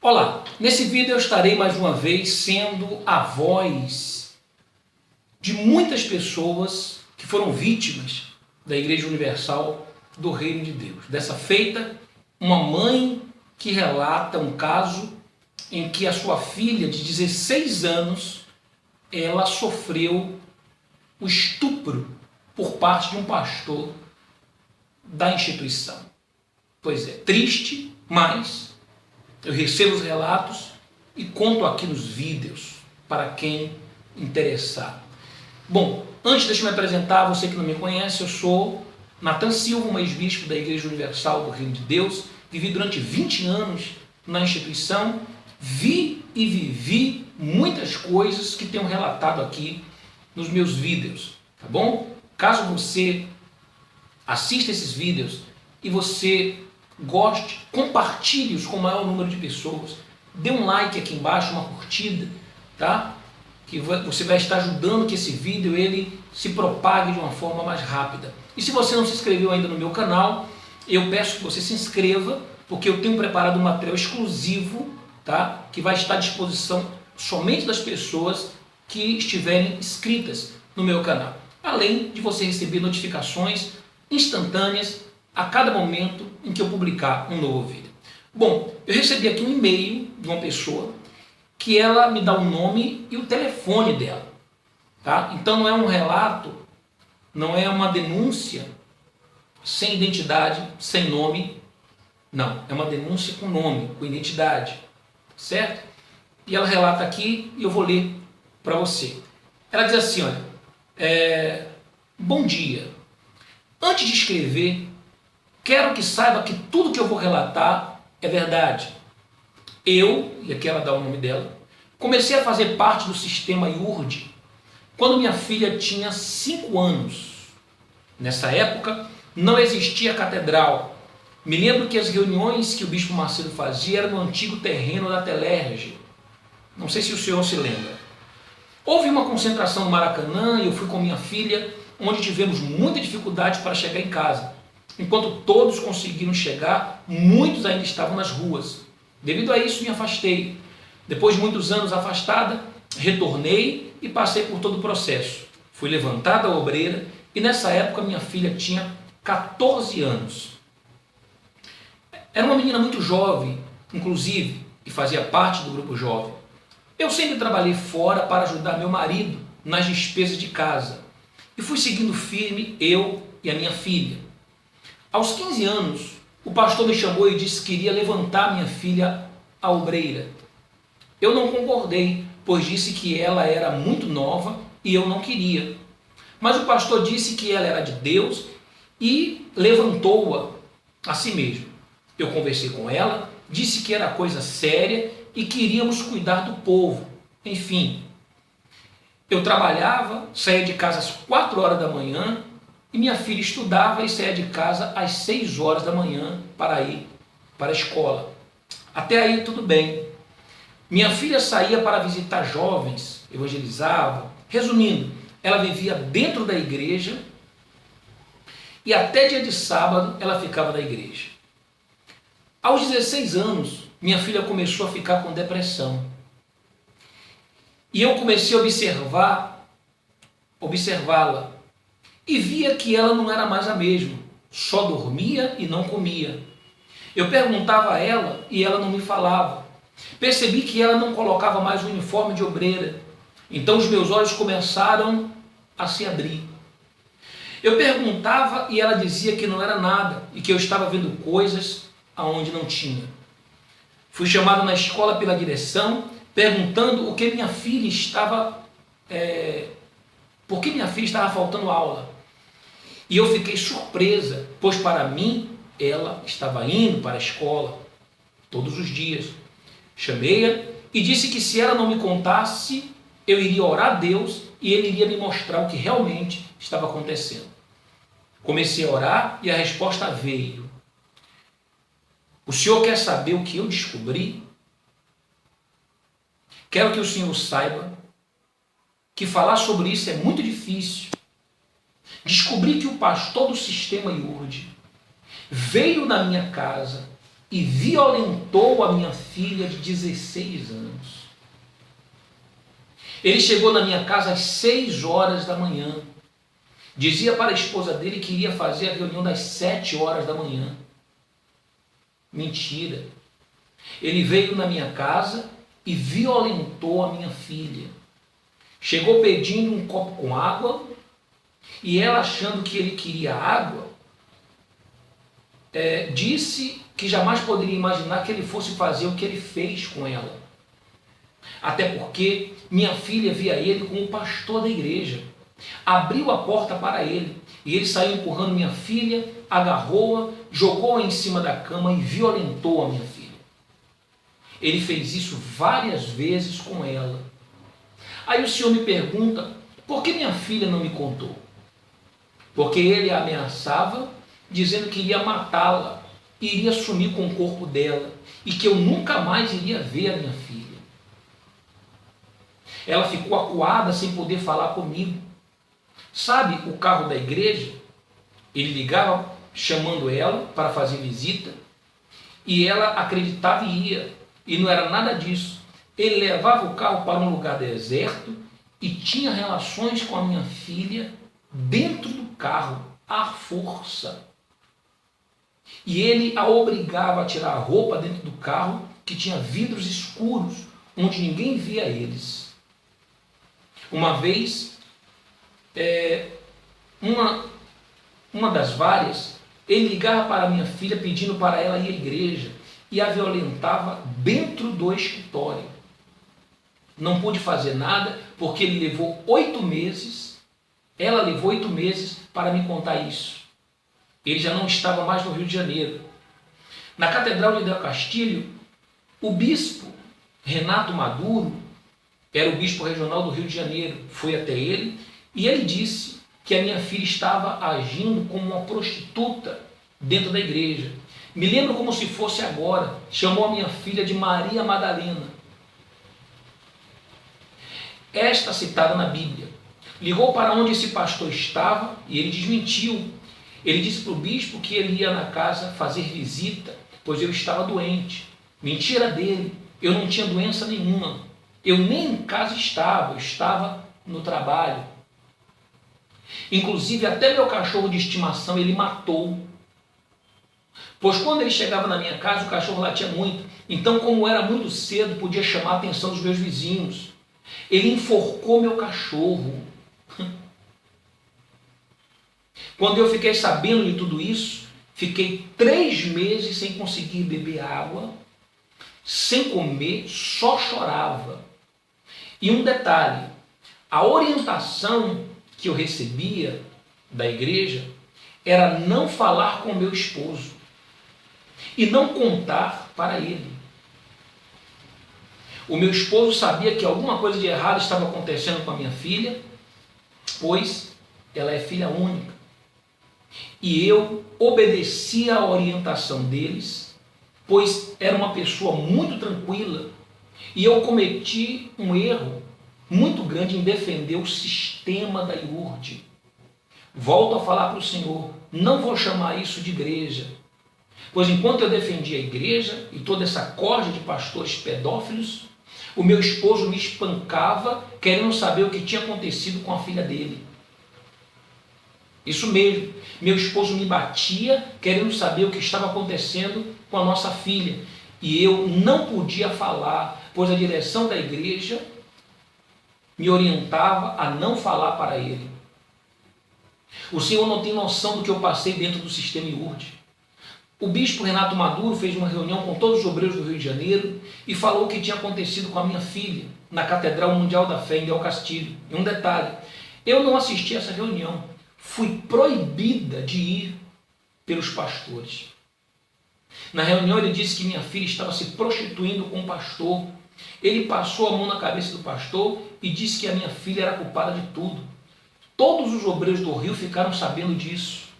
Olá, nesse vídeo eu estarei mais uma vez sendo a voz de muitas pessoas que foram vítimas da Igreja Universal do Reino de Deus. Dessa feita, uma mãe que relata um caso em que a sua filha de 16 anos, ela sofreu o estupro por parte de um pastor da instituição. Pois é, triste, mas eu recebo os relatos e conto aqui nos vídeos para quem interessar. Bom, antes deixa eu me apresentar, você que não me conhece, eu sou Nathan Silva, um ex-bispo da Igreja Universal do Reino de Deus, vivi durante 20 anos na instituição, vi e vivi muitas coisas que tenho relatado aqui nos meus vídeos, tá bom? Caso você assista esses vídeos e você goste, compartilhe-os com o maior número de pessoas, dê um like aqui embaixo, uma curtida, tá? Que você vai estar ajudando que esse vídeo ele se propague de uma forma mais rápida. E se você não se inscreveu ainda no meu canal, eu peço que você se inscreva, porque eu tenho preparado um material exclusivo, tá? Que vai estar à disposição somente das pessoas que estiverem inscritas no meu canal. Além de você receber notificações instantâneas a cada momento em que eu publicar um novo vídeo. Bom, eu recebi aqui um e-mail de uma pessoa que ela me dá o nome e o telefone dela, tá? Então não é um relato, não é uma denúncia sem identidade, sem nome, não, é uma denúncia com nome, com identidade, certo? E ela relata aqui e eu vou ler para você. Ela diz assim, olha, bom dia, antes de escrever, quero que saiba que tudo que eu vou relatar é verdade. Eu, e aqui ela dá o nome dela, comecei a fazer parte do sistema IURD quando minha filha tinha 5 anos. Nessa época, não existia catedral. Me lembro que as reuniões que o bispo Macedo fazia eram no antigo terreno da Telerge. Não sei se o senhor se lembra. Houve uma concentração no Maracanã e eu fui com minha filha, onde tivemos muita dificuldade para chegar em casa. Enquanto todos conseguiram chegar, muitos ainda estavam nas ruas. Devido a isso, me afastei. Depois de muitos anos afastada, retornei e passei por todo o processo. Fui levantada a obreira e nessa época minha filha tinha 14 anos. Era uma menina muito jovem, inclusive, e fazia parte do grupo jovem. Eu sempre trabalhei fora para ajudar meu marido nas despesas de casa. E fui seguindo firme, eu e a minha filha. Aos 15 anos, o pastor me chamou e disse que iria levantar minha filha à obreira. Eu não concordei, pois disse que ela era muito nova e eu não queria. Mas o pastor disse que ela era de Deus e levantou-a a si mesmo. Eu conversei com ela, disse que era coisa séria e que iríamos cuidar do povo. Enfim, eu trabalhava, saía de casa às 4 horas da manhã, e minha filha estudava e saía de casa às 6 horas da manhã para ir para a escola. Até aí tudo bem. Minha filha saía para visitar jovens, evangelizava. Resumindo, ela vivia dentro da igreja e até dia de sábado ela ficava na igreja. Aos 16 anos, minha filha começou a ficar com depressão. E eu comecei a observá-la. E via que ela não era mais a mesma, só dormia e não comia. Eu perguntava a ela e ela não me falava. Percebi que ela não colocava mais o uniforme de obreira. Então os meus olhos começaram a se abrir. Eu perguntava e ela dizia que não era nada e que eu estava vendo coisas aonde não tinha. Fui chamado na escola pela direção, perguntando o que minha filha estava... por que minha filha estava faltando aula. E eu fiquei surpresa, pois para mim ela estava indo para a escola todos os dias. Chamei-a e disse que se ela não me contasse, eu iria orar a Deus e ele iria me mostrar o que realmente estava acontecendo. Comecei a orar e a resposta veio. O senhor quer saber o que eu descobri? Quero que o senhor saiba que falar sobre isso é muito difícil. Descobri que o pastor do sistema IURD veio na minha casa e violentou a minha filha de 16 anos. Ele chegou na minha casa às 6 horas da manhã. Dizia para a esposa dele que iria fazer a reunião das 7 horas da manhã. Mentira. Ele veio na minha casa e violentou a minha filha. Chegou pedindo um copo com água e ela, achando que ele queria água, disse que jamais poderia imaginar que ele fosse fazer o que ele fez com ela. Até porque minha filha via ele como o pastor da igreja. Abriu a porta para ele e ele saiu empurrando minha filha, agarrou-a, jogou-a em cima da cama e violentou a minha filha. Ele fez isso várias vezes com ela. Aí o Senhor me pergunta, por que minha filha não me contou? Porque ele a ameaçava, dizendo que iria matá-la, iria sumir com o corpo dela e que eu nunca mais iria ver a minha filha. Ela ficou acuada sem poder falar comigo. Sabe o carro da igreja? Ele ligava chamando ela para fazer visita e ela acreditava e ia. E não era nada disso. Ele levava o carro para um lugar deserto e tinha relações com a minha filha dentro do carro, à força. E ele a obrigava a tirar a roupa dentro do carro, que tinha vidros escuros, onde ninguém via eles. Uma vez, uma das várias, ele ligava para minha filha pedindo para ela ir à igreja e a violentava dentro do escritório. Não pude fazer nada porque ele levou 8 meses, ela levou 8 meses para me contar isso. Ele já não estava mais no Rio de Janeiro. Na Catedral de Del Castilho, o bispo Renato Maduro, era o bispo regional do Rio de Janeiro, foi até ele e ele disse que a minha filha estava agindo como uma prostituta dentro da igreja. Me lembro como se fosse agora, chamou a minha filha de Maria Madalena. Esta citada na Bíblia. Ligou para onde esse pastor estava e ele desmentiu. Ele disse para o bispo que ele ia na casa fazer visita, pois eu estava doente. Mentira dele, eu não tinha doença nenhuma. Eu nem em casa estava, eu estava no trabalho. Inclusive até meu cachorro de estimação ele matou. Pois quando ele chegava na minha casa o cachorro latia muito. Então, como era muito cedo, podia chamar a atenção dos meus vizinhos. Ele enforcou meu cachorro. Quando eu fiquei sabendo de tudo isso, fiquei 3 meses sem conseguir beber água, sem comer, só chorava. E um detalhe, a orientação que eu recebia da igreja era não falar com meu esposo e não contar para ele. O meu esposo sabia que alguma coisa de errado estava acontecendo com a minha filha, pois ela é filha única. E eu obedecia à orientação deles, pois era uma pessoa muito tranquila, e eu cometi um erro muito grande em defender o sistema da IURD. Volto a falar para o Senhor, não vou chamar isso de igreja, pois enquanto eu defendia a igreja e toda essa corja de pastores pedófilos, o meu esposo me espancava, querendo saber o que tinha acontecido com a filha dele. Isso mesmo, meu esposo me batia, querendo saber o que estava acontecendo com a nossa filha. E eu não podia falar, pois a direção da igreja me orientava a não falar para ele. O Senhor não tem noção do que eu passei dentro do sistema IURD. O bispo Renato Maduro fez uma reunião com todos os obreiros do Rio de Janeiro e falou o que tinha acontecido com a minha filha na Catedral Mundial da Fé em Del Castilho. E um detalhe, eu não assisti a essa reunião, fui proibida de ir pelos pastores. Na reunião ele disse que minha filha estava se prostituindo com o pastor. Ele passou a mão na cabeça do pastor e disse que a minha filha era culpada de tudo. Todos os obreiros do Rio ficaram sabendo disso.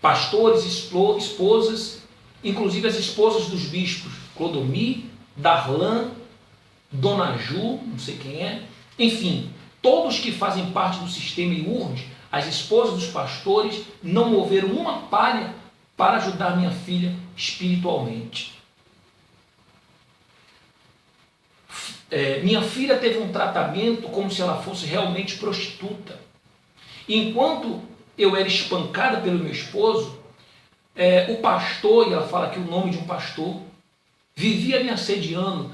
Pastores, esposas, inclusive as esposas dos bispos, Clodomir, Darlan, Dona Ju, não sei quem é, enfim, todos que fazem parte do sistema IURD, as esposas dos pastores não moveram uma palha para ajudar minha filha espiritualmente. Minha filha teve um tratamento como se ela fosse realmente prostituta. Enquanto eu era espancada pelo meu esposo, o pastor, e ela fala aqui o nome de um pastor, vivia me assediando,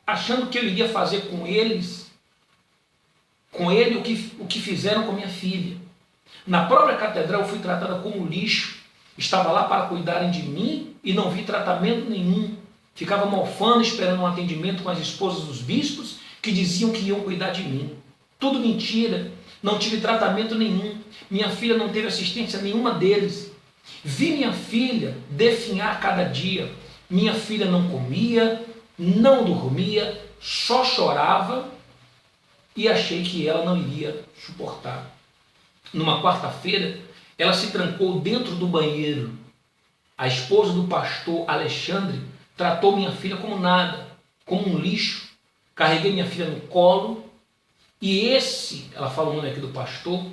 achando que eu iria fazer com ele o que fizeram com minha filha. Na própria catedral eu fui tratada como lixo, estava lá para cuidarem de mim e não vi tratamento nenhum. Ficava mofando, esperando um atendimento com as esposas dos bispos, que diziam que iam cuidar de mim. Tudo mentira, não tive tratamento nenhum, minha filha não teve assistência nenhuma deles. Vi minha filha definhar cada dia, minha filha não comia, não dormia, só chorava e achei que ela não iria suportar. Numa quarta-feira, ela se trancou dentro do banheiro. A esposa do pastor Alexandre tratou minha filha como nada, como um lixo. Carreguei minha filha no colo e ela fala o nome aqui do pastor,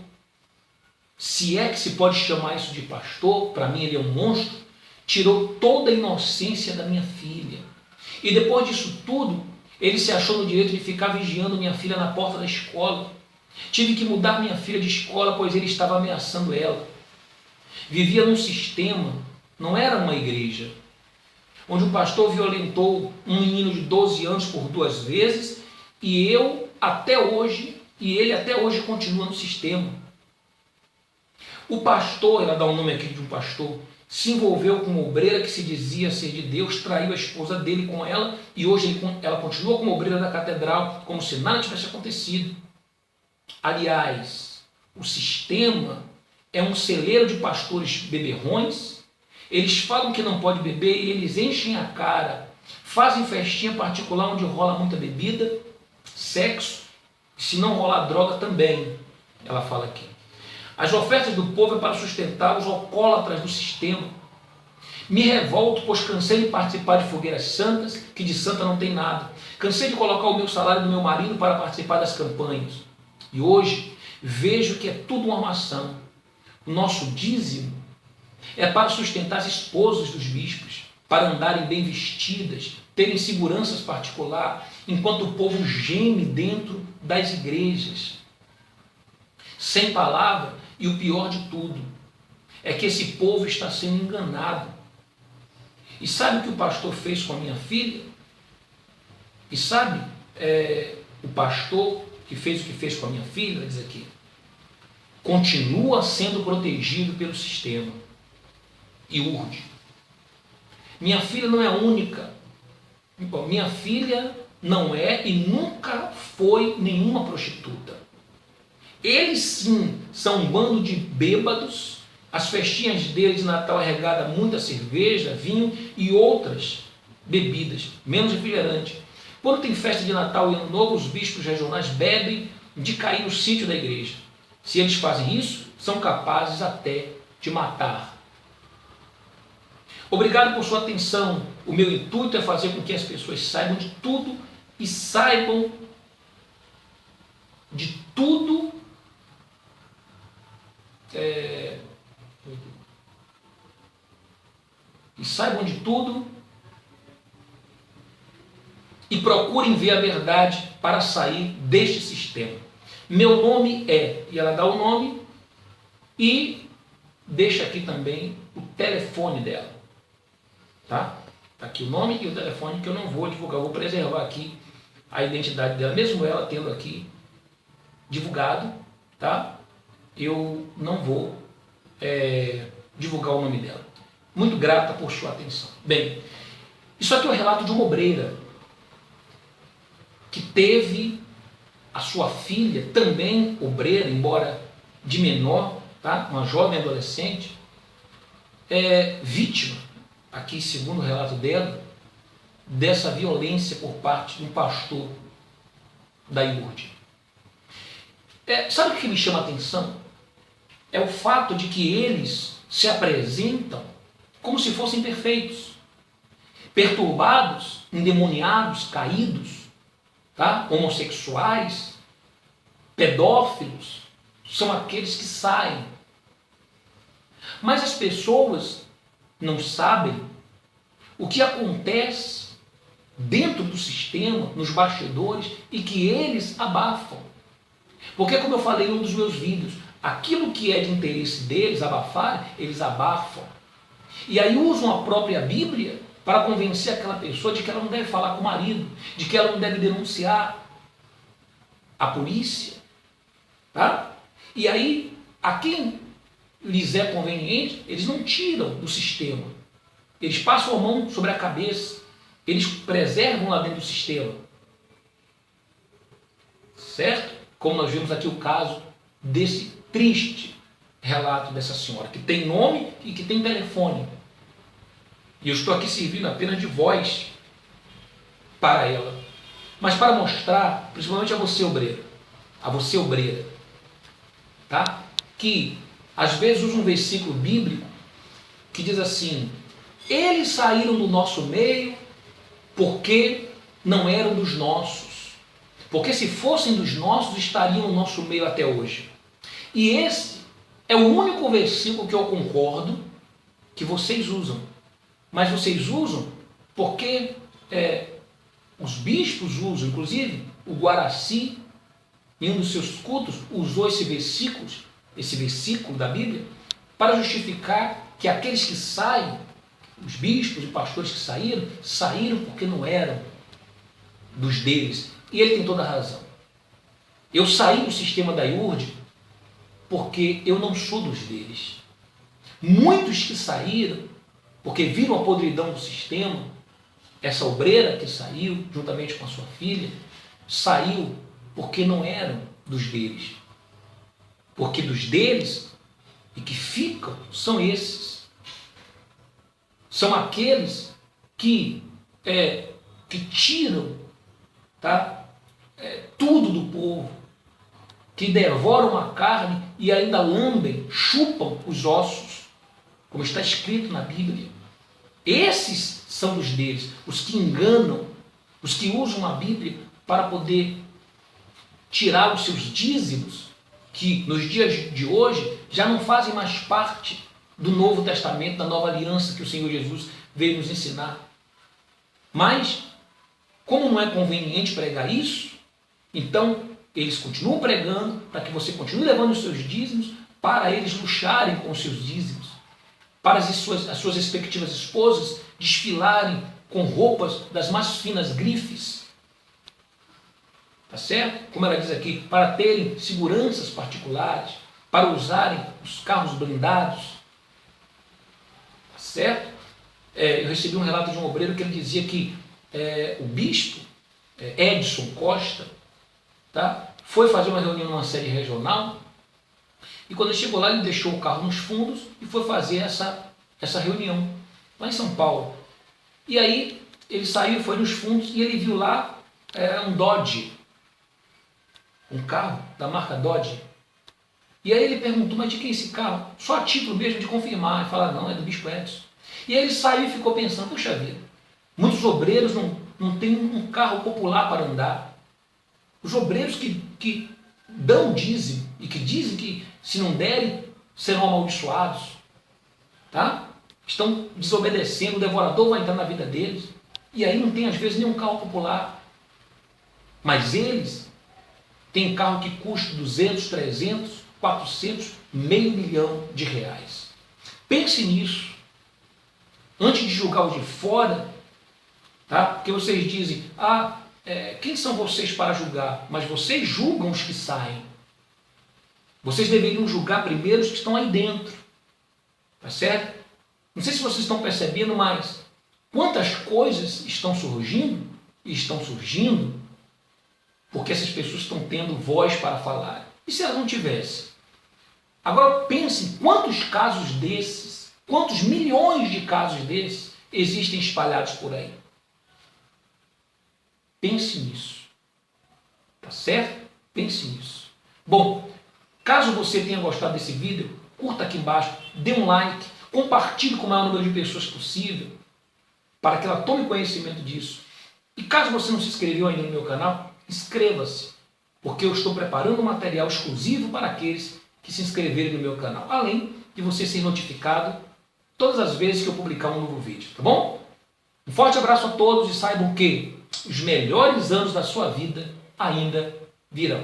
se é que se pode chamar isso de pastor, para mim ele é um monstro, tirou toda a inocência da minha filha. E depois disso tudo, ele se achou no direito de ficar vigiando minha filha na porta da escola. Tive que mudar minha filha de escola, pois ele estava ameaçando ela. Vivia num sistema, não era uma igreja, onde um pastor violentou um menino de 12 anos por 2 vezes, e ele até hoje continua no sistema. O pastor, ela dá o nome aqui de um pastor, se envolveu com uma obreira que se dizia ser de Deus, traiu a esposa dele com ela, e hoje ela continua como obreira da catedral, como se nada tivesse acontecido. Aliás, o sistema é um celeiro de pastores beberrões. Eles falam que não pode beber e eles enchem a cara, fazem festinha particular onde rola muita bebida, sexo, se não rolar droga também, ela fala aqui. As ofertas do povo é para sustentar os alcoólatras do sistema. Me revolto, pois cansei de participar de fogueiras santas, que de santa não tem nada. Cansei de colocar o meu salário do meu marido para participar das campanhas. E hoje vejo que é tudo uma armação. O nosso dízimo é para sustentar as esposas dos bispos, para andarem bem vestidas, terem seguranças particular, enquanto o povo geme dentro das igrejas. Sem palavra, e o pior de tudo é que esse povo está sendo enganado. E sabe o que o pastor fez com a minha filha? E sabe o pastor que fez o que fez com a minha filha? Diz aqui, continua sendo protegido pelo sistema. E urge. Minha filha não é única. Minha filha não é e nunca foi nenhuma prostituta. Eles sim são um bando de bêbados. As festinhas deles de Natal é regada a muita cerveja, vinho e outras bebidas, menos refrigerante. Quando tem festa de Natal e Ano Novo, os bispos regionais bebem de cair no sítio da igreja. Se eles fazem isso, são capazes até de matar. Obrigado por sua atenção. O meu intuito é fazer com que as pessoas saibam de tudo e saibam de tudo e procurem ver a verdade para sair deste sistema. Meu nome e ela dá o nome e deixa aqui também o telefone dela. Tá? Tá aqui o nome e o telefone que eu não vou divulgar, eu vou preservar aqui a identidade dela, mesmo ela tendo aqui divulgado, tá? Eu não vou divulgar o nome dela. Muito grata por sua atenção. Bem, isso aqui é o relato de uma obreira que teve a sua filha, também obreira, embora de menor, tá? Uma jovem adolescente, vítima, aqui segundo o relato dela, dessa violência por parte de um pastor da IURD. Sabe o que me chama a atenção? É o fato de que eles se apresentam como se fossem perfeitos, perturbados, endemoniados, caídos, tá? Homossexuais, pedófilos, são aqueles que saem. Mas as pessoas não sabem o que acontece dentro do sistema, nos bastidores, e que eles abafam. Porque, como eu falei em um dos meus vídeos, aquilo que é de interesse deles abafar, eles abafam. E aí usam a própria Bíblia para convencer aquela pessoa de que ela não deve falar com o marido, de que ela não deve denunciar a polícia. Tá? E aí, a quem lhes é conveniente, eles não tiram do sistema. Eles passam a mão sobre a cabeça. Eles preservam lá dentro do sistema. Certo? Como nós vimos aqui o caso desse triste relato dessa senhora, que tem nome e que tem telefone. E eu estou aqui servindo apenas de voz para ela. Mas para mostrar, principalmente a você, obreiro, a você, obreira, tá? Que às vezes usa um versículo bíblico que diz assim: eles saíram do nosso meio porque não eram dos nossos. Porque se fossem dos nossos, estariam no nosso meio até hoje. E esse é o único versículo que eu concordo que vocês usam. Mas vocês usam porque os bispos usam, inclusive o Guaraci, em um dos seus cultos, usou esse versículo da Bíblia, para justificar que aqueles que saem, os bispos e pastores que saíram porque não eram dos deles. E ele tem toda a razão. Eu saí do sistema da IURD porque eu não sou dos deles. Muitos que saíram porque viram a podridão do sistema, essa obreira que saiu, juntamente com a sua filha, saiu porque não eram dos deles. Porque dos deles, e que ficam, são esses. São aqueles que tiram, tá, tudo do povo, que devoram a carne e ainda lambem, chupam os ossos, como está escrito na Bíblia. Esses são os deles, os que enganam, os que usam a Bíblia para poder tirar os seus dízimos, que nos dias de hoje já não fazem mais parte do Novo Testamento, da nova aliança que o Senhor Jesus veio nos ensinar. Mas, como não é conveniente pregar isso, então eles continuam pregando para que você continue levando os seus dízimos, para eles luxarem com os seus dízimos, para as suas respectivas esposas desfilarem com roupas das mais finas grifes. Tá certo? Como ela diz aqui, para terem seguranças particulares, para usarem os carros blindados. Tá certo? Eu recebi um relato de um obreiro que ele dizia que o bispo, Edson Costa, tá, foi fazer uma reunião numa sede regional. E quando ele chegou lá, ele deixou o carro nos fundos e foi fazer essa reunião, lá em São Paulo. E aí, ele saiu, foi nos fundos e ele viu lá um Dodge, um carro da marca Dodge. E aí ele perguntou, mas de quem é esse carro? Só a título mesmo de confirmar. E falar, não, é do Bispo Edson. E aí ele saiu e ficou pensando, puxa vida, muitos obreiros não têm um carro popular para andar. Os obreiros que dão dízimo e que dizem que se não derem, serão amaldiçoados, tá? Estão desobedecendo, o devorador vai entrar na vida deles, e aí não tem às vezes nenhum carro popular, mas eles têm carro que custa 200, 300, 400, meio milhão de reais. Pense nisso, antes de julgar os de fora, tá? Porque vocês dizem, quem são vocês para julgar? Mas vocês julgam os que saem. Vocês deveriam julgar primeiro os que estão aí dentro. Tá certo? Não sei se vocês estão percebendo, mas quantas coisas estão surgindo e estão surgindo porque essas pessoas estão tendo voz para falar. E se elas não tivessem? Agora pense quantos casos desses, quantos milhões de casos desses existem espalhados por aí. Pense nisso. Tá certo? Pense nisso. Bom, caso você tenha gostado desse vídeo, curta aqui embaixo, dê um like, compartilhe com o maior número de pessoas possível, para que ela tome conhecimento disso. E caso você não se inscreveu ainda no meu canal, inscreva-se, porque eu estou preparando um material exclusivo para aqueles que se inscreverem no meu canal, além de você ser notificado todas as vezes que eu publicar um novo vídeo, tá bom? Um forte abraço a todos e saibam que os melhores anos da sua vida ainda virão.